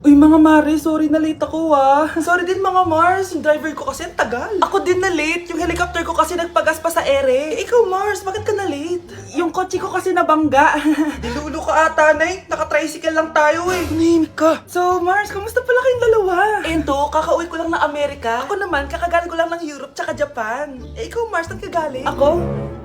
Uy mga Mare, sorry na late ako Sorry din mga Mars, yung driver ko kasi ang tagal. Ako din na late, yung helicopter ko kasi nagpagas pa sa ere. Ikaw Mars, bakit ka na late? Yung kotse ko kasi nabangga. Dilulo ka ata, Nay. Naka-tricycle lang tayo eh. Name ka. So Mars, kamusta pala kayong dalawa? Ento, kakauwi ko lang na Amerika. Ako naman, kakagaling ko lang ng Europe tsaka Japan. Ikaw Mars, saan ka galing? Ako?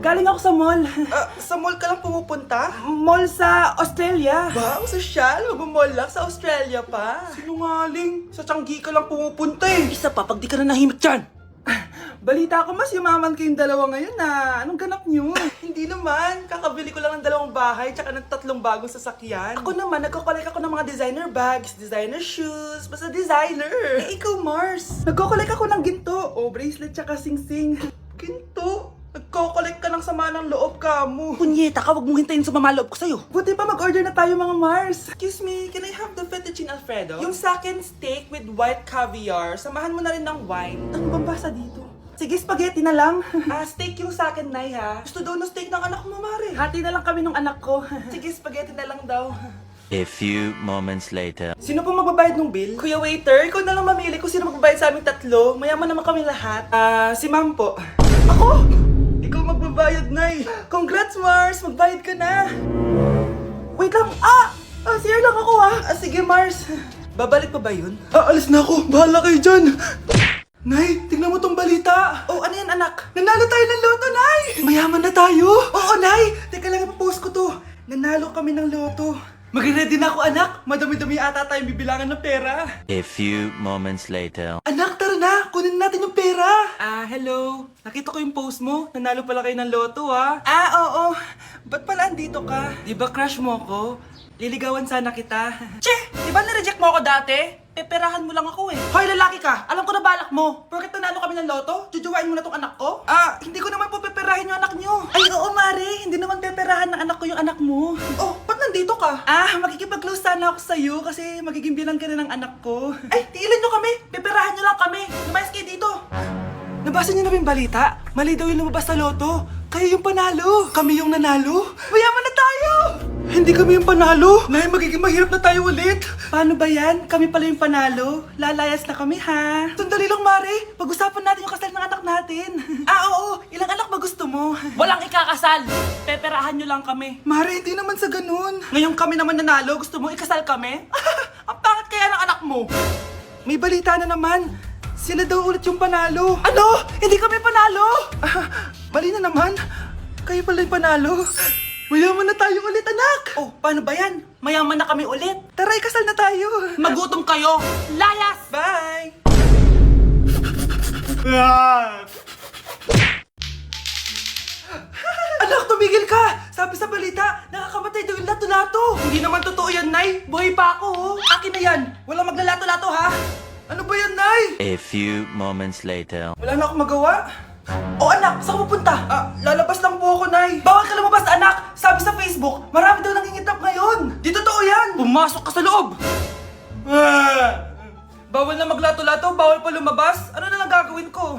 Galing ako sa mall. Sa mall ka lang pumupunta? Mall sa Australia. Wow, sosyal. Mag-mall lang sa Australia pa. Sinungaling. Sa Changi ka lang pumupunta eh. Isa pa, pag di ka na nahimik dyan. Balita ko mas yumaman kayong dalawa ngayon na. Anong ganap nyo? Hindi naman. Kakabili ko lang ng 2 bahay tsaka ng 3 bagong sasakyan. Ako naman, nagko-collect ako ng mga designer bags, designer shoes, basta designer. Eh, ikaw Mars. Nagko-collect ako ng ginto. O, bracelet tsaka sing-sing. Ginto? Nagko-collect ka ng sama ng loob ka mo. Punyeta ka, wag mong hintayin sumama loob ko sa'yo. Buti pa mag-order na tayo mga Mars. Excuse me, can I have the fettuccine Alfredo? Yung sa akin steak with white caviar. Samahan mo na rin ng wine. Ano bang basa dito? Sige, spaghetti na lang. Steak yung sa akin, Nay, ha? Gusto daw ng steak ng anak mo, Mare. Hati na lang kami ng anak ko. Sige, spaghetti na lang daw. A few moments later. Sino po magbabayad ng bill? Kuya waiter, ikaw na lang mamili kung sino magbabayad sa aming 3. Mayaman naman kami lahat. Si ma'am po. Ako? Ikaw magbabayad, Nay. Congrats, Mars! Magbayad ka na. Wait lang. CR lang ako, sige, Mars. Babalik pa ba yun? Alis na ako. Bahala kayo dyan. Nay, tingnan mo tong balita. Oh, ano yan, anak? Nanalo tayo ng loto, Nay! Mayaman na tayo. Oo, Nay. Teka lang, ipapost ko to. Nanalo kami ng loto. Mag-ready na ako, anak. Madami-dami ata tayong bibilangan ng pera. A few moments later. Anak, tara na! Kunin natin yung pera! Hello. Nakita ko yung post mo. Nanalo pala kayo ng loto, oo. Ba't pala andito ka? Di ba crush mo ko? Liligawan sana kita. Che! Di ba na-reject mo ako dati? Peperahan mo lang ako eh. Hoy, lalaki ka! Alam ko na balak mo. Porket nanalo kami ng loto, jujuwain mo na tong anak ko? Hindi ko naman po peperahin yung anak nyo. Ay, oo, Mare. Hindi naman peperahan ng anak ko yung anak mo. Oh, ba't nandito ka? Makikipag-close sana ako sa'yo kasi magiging bilang ka na ng anak ko. Ay, tiilan nyo kami. Peperahan nyo lang kami. Lumayas kayo dito. Nabasa niyo na ba yung balita? Mali daw yung lumabas sa loto. Kayo yung panalo. Kami yung nanalo. Mayaman na tayo! Hindi kami yung panalo. Nay, magiging mahirap na tayo ulit. Paano ba yan? Kami pala yung panalo. Lalayas na kami, ha? Sandali lang, Mare. Pag-usapan natin yung kasal ng anak natin. Oo. Ilang anak ba gusto mo? Walang ikakasal. Peperahan nyo lang kami. Mare, hindi naman sa ganun. Ngayong kami naman nanalo, gusto mo ikasal kami? Ang pangit kaya ng anak mo. May balita na naman. Sila daw ulit yung panalo. Ano? Hindi kami panalo! Mali na naman. Kayo pala yung panalo. Mayaman na tayo ulit, anak! Oh, paano ba yan? Mayaman na kami ulit. Tara, ikasal na tayo. Magutom kayo. Layas! Bye! Anak, tumigil ka! Sabi sa balita, nakakamatay daw yung lato-lato. Hindi naman totoo yan, Nay. Buhay pa ako, Akin na yan. Walang maglalato-lato, ha? Ano ba yan, Nay? A few moments later. Wala na akong magawa. Anak, saan ka pupunta? Lalabas lang po ako, Nay. Bawal ka lumabas, anak. Sabi sa Facebook, marami daw nangingitap ngayon. Di totoo yan. Pumasok ka sa loob. Bawal na maglato-lato, bawal pa lumabas. Ano na lang gagawin ko?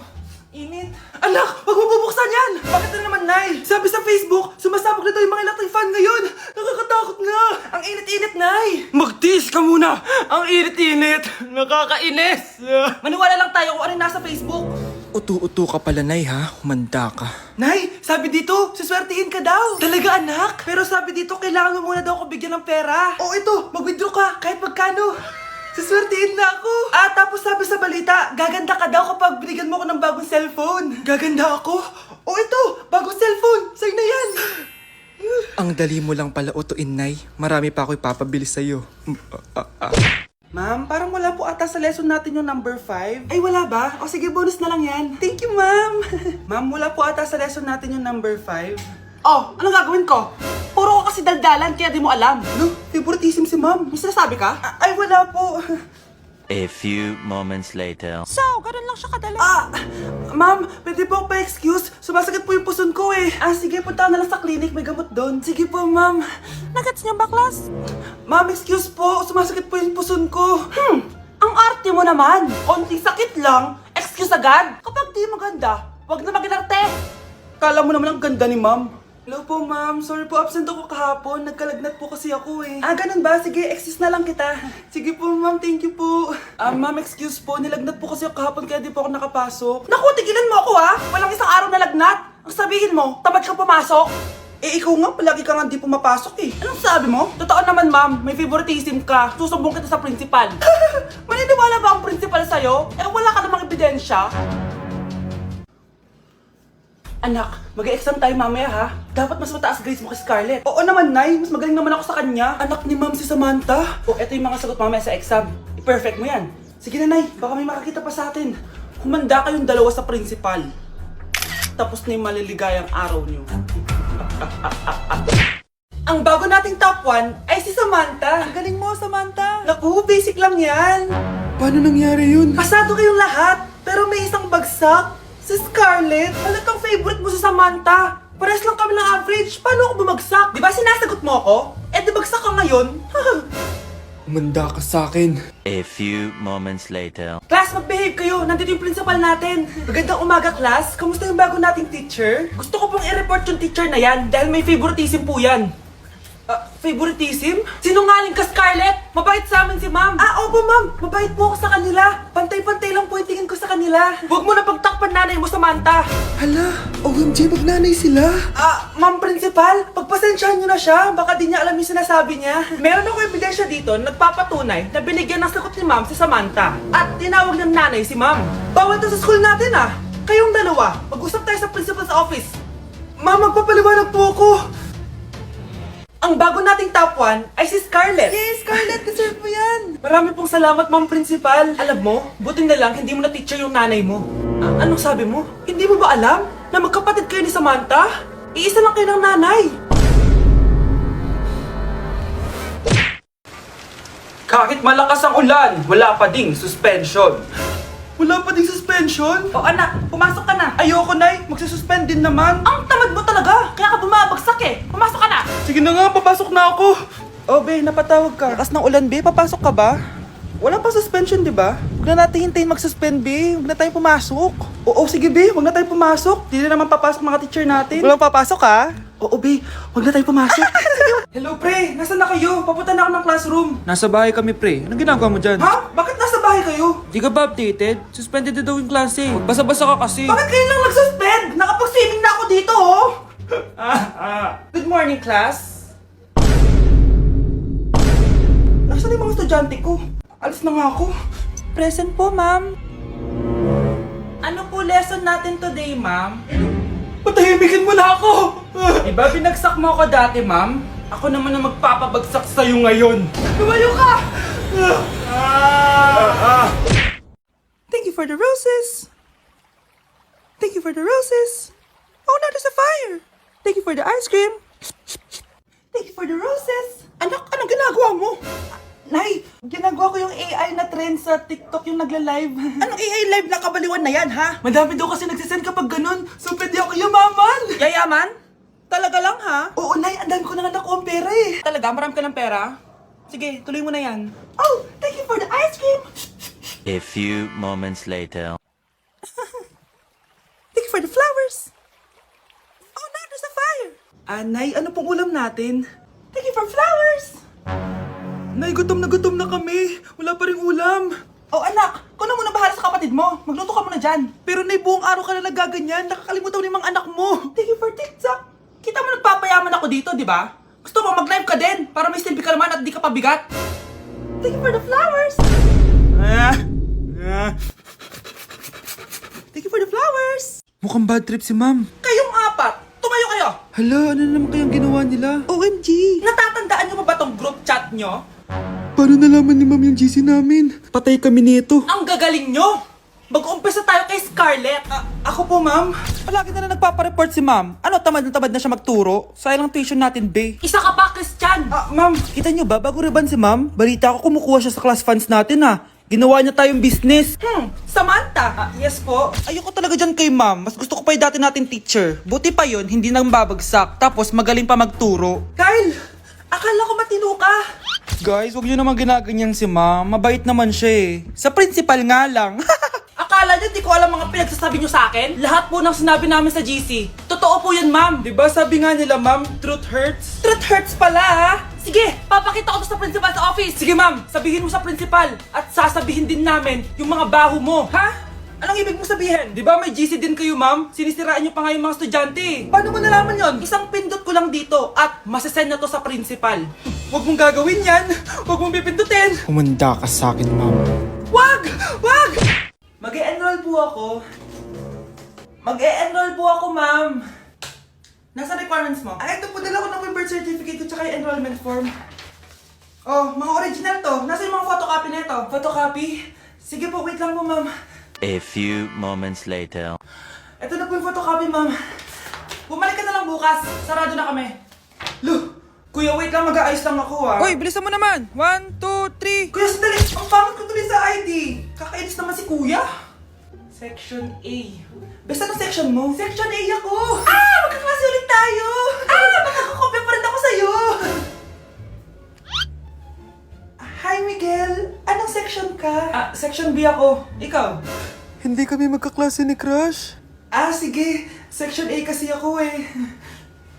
Init. Anak, wag mo bubuksan yan! Bakit na naman, Nay? Sabi sa Facebook, sumasabog na daw yung mga electric fan ngayon. Nakakatakot nga. Ang init-init, Nay. Magtiis ka muna. Ang init-init. Nakakainis. Maniwala lang tayo kung ano yung nasa Facebook. Utu-utu ka pala, Nay, ha? Humanda ka. Nay, sabi dito, siswertihin ka daw. Talaga, anak? Pero sabi dito, kailangan mo muna daw ako bigyan ng pera. Ito, mag-withdraw ka, kahit magkano. Siswertihin na ako. Tapos sabi sa balita, gaganda ka daw kapag binigyan mo ko ng bagong cellphone. Gaganda ako? Ito, bagong cellphone. Sa'yo na yan. Ang dali mo lang pala utuin, Nay. Marami pa ako ipapabili sa'yo. Ma'am, parang wala po ata sa lesson natin yung number 5. Ay, wala ba? Sige, bonus na lang yan. Thank you, ma'am. Ma'am, wala po ata sa lesson natin yung number 5. Anong gagawin ko? Puro ko kasi daldalan, kaya di mo alam. No, favoritism si ma'am. May sinasabi ka? Ay, wala po. A few moments later. So, ganun lang siya kadali. Ma'am, pwede po pa-excuse? Sumasakit po yung puson ko eh. Sige, punta na lang sa clinic. May gamot doon. Sige po, ma'am. Nagets niyo ba, class? Ma'am, excuse po. Sumasakit po yung puson ko. Ang arte mo naman. Konting sakit lang. Excuse agad. Kapag di maganda, wag na mag-inarte. Kala mo naman ang ganda ni ma'am. Hello po, ma'am. Sorry po, absent ako kahapon. Nagkalagnat po kasi ako eh. Ganun ba? Sige, excuse na lang kita. Sige po, ma'am. Thank you po. Ma'am, excuse po. Nilagnat po kasi ako kahapon kaya di po ako nakapasok. Naku, tigilan mo ako Walang isang araw na lagnat. Ang sabihin mo, tamad kang pumasok? Ikaw nga, palagi ka nga di pumapasok eh. Anong sabi mo? Totoo naman, ma'am. May favoritism ka. Susumbong kita sa principal. Maniniwala ba ang principal sa'yo? Wala ka namang ebidensya. Anak, mag-exam tayo mamaya ha. Dapat mas mataas grades mo kay Scarlett. Oo naman, Nay. Mas magaling naman ako sa kanya. Anak ni Ma'am si Samantha. Eto yung mga sagot mamaya sa exam. I-perfect mo yan. Sige na, Nay. Baka may makakita pa sa atin. Humanda kayong dalawa sa principal. Tapos na yung maliligayang araw niyo. Ang bago nating top 1 ay si Samantha. Ang galing mo, Samantha. Naku, basic lang yan. Paano nangyari yun? Pasado kayong lahat, pero may isang bagsak. Si Scarlett, talagang favorite mo si Samantha. Pares lang kami ng average. Paano ako bumagsak? Di ba sinasagot mo ako? Di bagsak ka ngayon? Umanda ka sa akin. A few moments later. Class, mag-behave kayo. Nandito yung principal natin. Magandang umaga, class. Kamusta yung bago nating teacher? Gusto ko pong i-report yung teacher na yan dahil may favoritism po yan. Favoritism? Sinungaling ka, Scarlett! Mabait sa amin si ma'am! Opo ma'am! Mabait po ako sa kanila! Pantay-pantay lang po yung tingin ko sa kanila! Huwag mo na pagtakpan nanay mo, Samantha! Hala, OMG, magnanay sila. Ma'am Principal, pagpasensyahan niyo na siya. Baka di niya alam yung sinasabi niya. Meron ako ebidensya dito na nagpapatunay na binigyan ng sagot ni ma'am si Samantha. At tinawag ng nanay si ma'am. Bawal to sa school natin Kayong dalawa, mag-usap tayo sa principal's office. Ma'am, magpapaliwanag po ako. Ang bago nating top 1 ay si Scarlett. Yes, Scarlett, deserve mo yan. Marami pong salamat, Ma'am Principal. Alam mo, buti na lang hindi mo na-teacher yung nanay mo. Anong sabi mo? Hindi mo ba alam na magkapatid kayo ni Samantha? Iisa lang kayo ng nanay. Kahit malakas ang ulan, wala pa ding suspension. Wala pa ding suspension? Anak, pumasok ka na. Ayoko, Nay. Magsususpend din naman. Ang tamad mo talaga. Kaya ka bumabagsak Pumasok ka na. Sige na nga, papasok na ako. Be, napatawag ka. Lakas ng ulan, Be. Papasok ka ba? Wala pa suspension, di ba? Huwag na natin hintayin mag-suspend, Be. Huwag na tayong pumasok. Oo, sige, Be. Huwag na tayong pumasok. Di na naman papasok mga teacher natin. Walang papasok, ha? Oo, Be. Huwag na tayong pumasok. Hello, pre. Nasaan na kayo? Papunta na ako ng classroom. Nasa bahay kami, pre. Anong ginagawa mo dyan? Ha? Bakit nasa bahay kayo? Di ka ba updated? Suspended na daw yung klase. Basa-basa ka kasi. Bakit kayo lang nag-suspend? Nakapag-swimming na ako dito, Good morning, class. Nasaan yung mga estudyante ko? Alis na nga ako. Present po, ma'am. Ano po lesson natin today, ma'am? Patahimikin mo na ako! Diba binagsak mo ako dati, ma'am? Ako naman ang magpapabagsak sa'yo ngayon. Lumayo ka! Thank you for the roses. Thank you for the roses. Oh no, there's a fire. Thank you for the ice cream. Thank you for the roses. Anak, anong ginagawa mo? Nay, ginagawa ko yung AI na trend sa TikTok yung nagla-live. Anong AI live na kabaliwan na yan, ha? Madami daw kasi nagsisend kapag ganun. So pwede ako yumaman. Yayaman? Talaga lang, ha? Oo, Nay, ang dami ko na nga nakuha ang pera Talaga? Marami ka ng pera? Sige, tuloy mo na yan. Oh, thank you for the ice cream. A few moments later. Thank you for the flowers. Oh no, there's a fire. Nay, ano pong ulam natin? Thank you for flowers. Nay, gutom na kami. Wala pa ring ulam. Oh anak, kung na muna bahala sa kapatid mo. Magluto ka muna dyan. Pero Nay, buong araw ka na nagaganyan. Nakakalimutan mo yung mga anak mo. Thank you for TikTok. Kita mo nagpapayaman ako dito, di ba? Gusto mo mag-live ka din para may silbi ka naman at di ka pabigat. Thank you for the flowers. Thank you for the flowers. Mukhang bad trip si ma'am. Kayong apat, tumayo kayo. Hala, ano na naman kayang ginawa nila? OMG! Natatandaan niyo ba tong group chat niyo? Paano nalaman ni ma'am yung GC namin? Patay kami nito. Ang gagaling niyo! Mag-uumpisa tayo kay Scarlett. Ako po, ma'am. Palagi na nagpapareport si ma'am. Ano, tamad na siya magturo? Sayang lang tuition natin, be. Isa ka pa, Christian! Ma'am, kita niyo ba, bago riban si ma'am, balita ko kumukuha siya sa class funds natin, Ginawa niya tayong business. Samantha! Yes po. Ayoko talaga dyan kay ma'am. Mas gusto ko pa yung dati natin teacher. Buti pa yun, hindi nang babagsak. Tapos magaling pa magturo. Kyle! Akala ko matino ka. Guys, huwag niyo naman ginaganyan si ma'am. Mabait naman siya Sa principal nga lang. Akala niyo di ko alam mga pinagsasabi niyo sa akin? Lahat po ng sinabi namin sa GC. Totoo Totoo po yan, ma'am. Diba sabi nga nila, ma'am, truth hurts? Truth hurts pala, ha? Sige, papakita ko to sa principal sa office. Sige, ma'am, sabihin mo sa principal. At sasabihin din namin yung mga baho mo. Ha? Anong ibig mo sabihin? Di ba may GC din kayo, ma'am? Sinisiraan niyo pa nga yung mga estudyante. Paano mo nalaman yon? Isang pindot ko lang dito at masasend na to sa principal. Huwag mong gagawin yan. Huwag mong pipindutin. Humanda ka sa akin, ma'am. Wag! Wag! Mag-e-enroll po ako. Mag-e-enroll po ako, ma'am. Nasa requirements mo? Ito po, dala ko ng birth certificate ko tsaka yung enrollment form. Oh, mga original to. Nasa yung mga photocopy nito? Photocopy? Sige po, wait lang po, ma'am. A few moments later. Ito na po yung photocopy, ma'am. Bumalik ka na lang bukas. Sarado na kami. Lo, kuya, wait lang. Mag-aayos lang ako, ah. Hoy, bilisan mo naman! 1, 2, 3! Kuya, sandali. Ang pangit ko tuloy sa ID. Kakainis naman si kuya. Section A. Basta ng section mo? Section A ako. Ah! Magkaklase ulit tayo. Ah! Makakakopya pa rin ako sa'yo. Hi, Miguel. Anong section ka? Section B ako. Ikaw? Hindi kami magkaklase ni Crush. Sige. Section A kasi ako eh.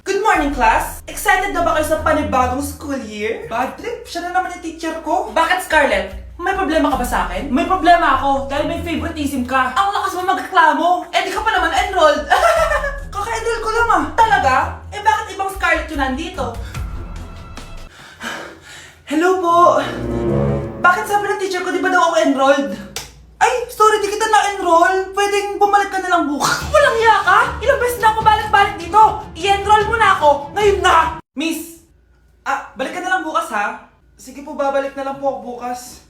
Good morning, class! Excited na ba kayo sa panibagong school year? Bad trip? Siya na naman yung teacher ko. Bakit, Scarlett? May problema ka ba sa akin? May problema ako dahil may favoritism ka. Ang lakas mo magreklamo. Di ka pa naman enrolled. Kaka-enroll ko lang ah. Talaga? Bakit ibang Scarlett yun nandito? Hello po! Bakit sabi ng teacher ko di ba daw ako enrolled? Ay, sorry, di kita na-enroll. Pwedeng bumalik ka na lang bukas. Walang iya ka? Ilang beses na ako balik-balik dito. I-enroll mo na ako. Ngayon na! Miss! Balik ka na lang bukas ha? Sige po, babalik na lang po ako bukas.